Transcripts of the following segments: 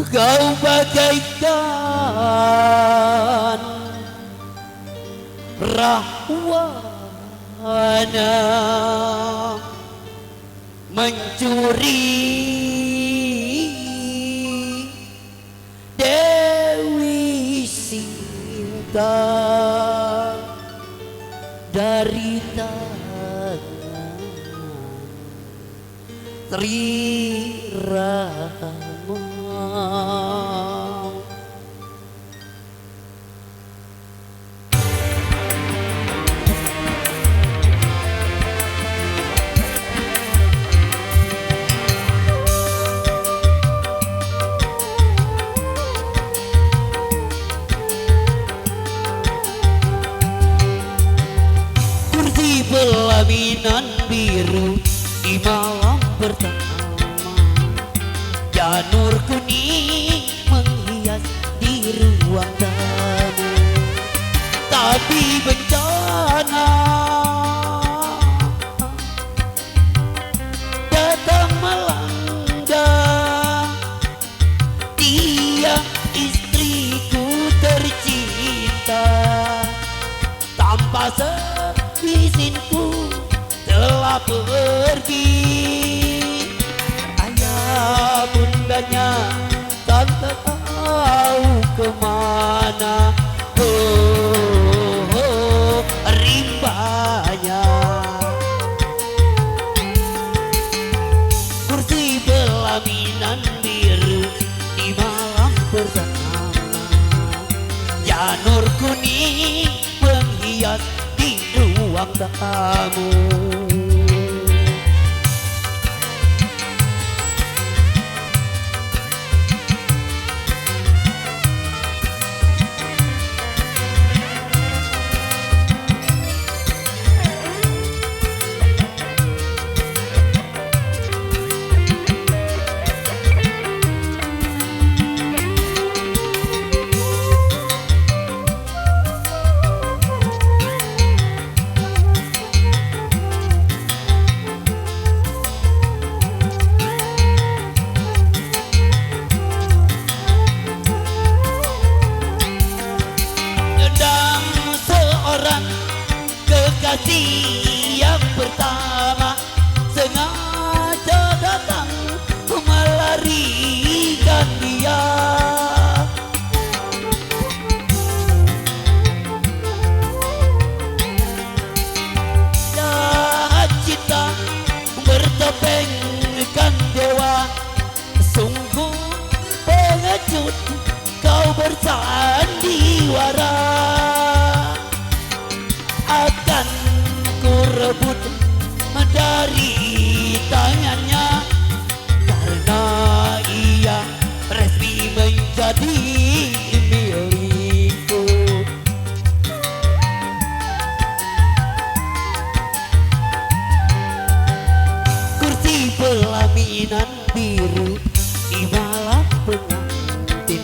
Kau bagaikan rahwana mencuri Dewi Sinta dari tangan Sri Rama. Kursi pelaminan biru di malam pertama, janur kuning menghias di ruang tamu. Tapi bencana datang melanda, dia istriku tercinta. Tanpa seizinku telah pergi, ayah bundanya tanpa tahu kemana. Rimbanya kursi pelaminan biru di malam pertama, janur kuning menghias di ruang tamu. Kekasih yang pertama sengaja datang melarikan dia. Jahat cinta bertopengkan dewa, sungguh pengecut kau bersandiwara. Akan ku rebut dari tangannya, karena ia resmi menjadi milikku. Kursi pelaminan biru di malam pengantin,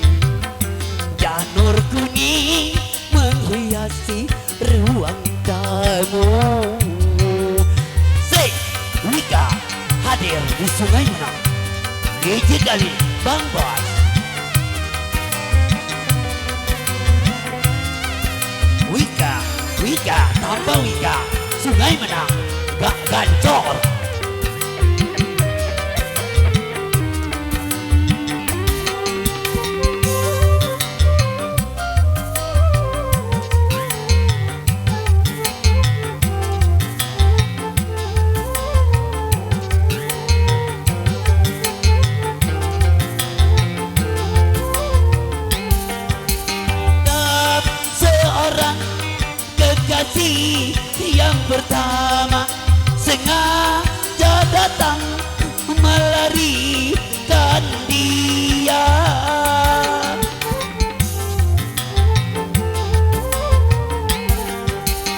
janur kuning menghiasi ruang tamu. Say, Wika hadir di Sungai Menang. DJ kali Bang Boy. Wika tanpa Wika Sungai Menang gak gancor. Kekasih yang pertama sengaja datang melarikan dia.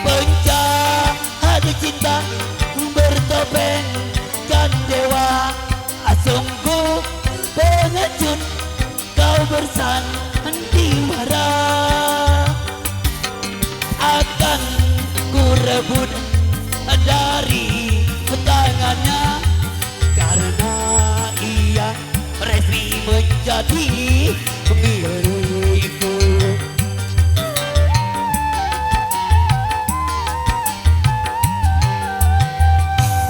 Penjahat cinta bertopengkan dewa, sungguh pengecut kau bersandiwara. Akan ku rebut dari tangannya, karena ia resmi menjadi menjadi milikku.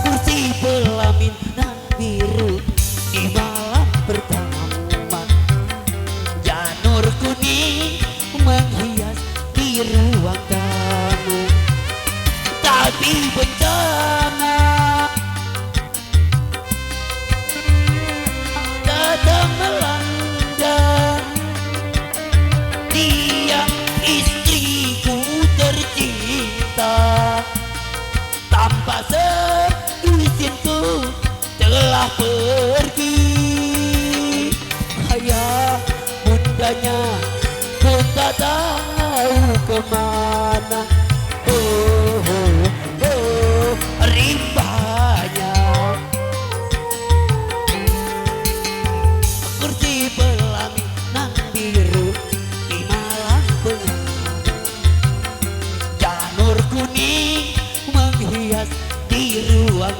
Kursi pelaminan biru di malam pertama, janur kuning menghias di ruang tamu. Tapi bencana datang melanda, dia istriku tercinta. Tanpa seizinku telah pergi. Ayah bundanya pun tak tahu kemana. Oh, oh, oh, rimbanya. Kursi pelaminan biru di malam pengantin, janur kuning menghias di ruang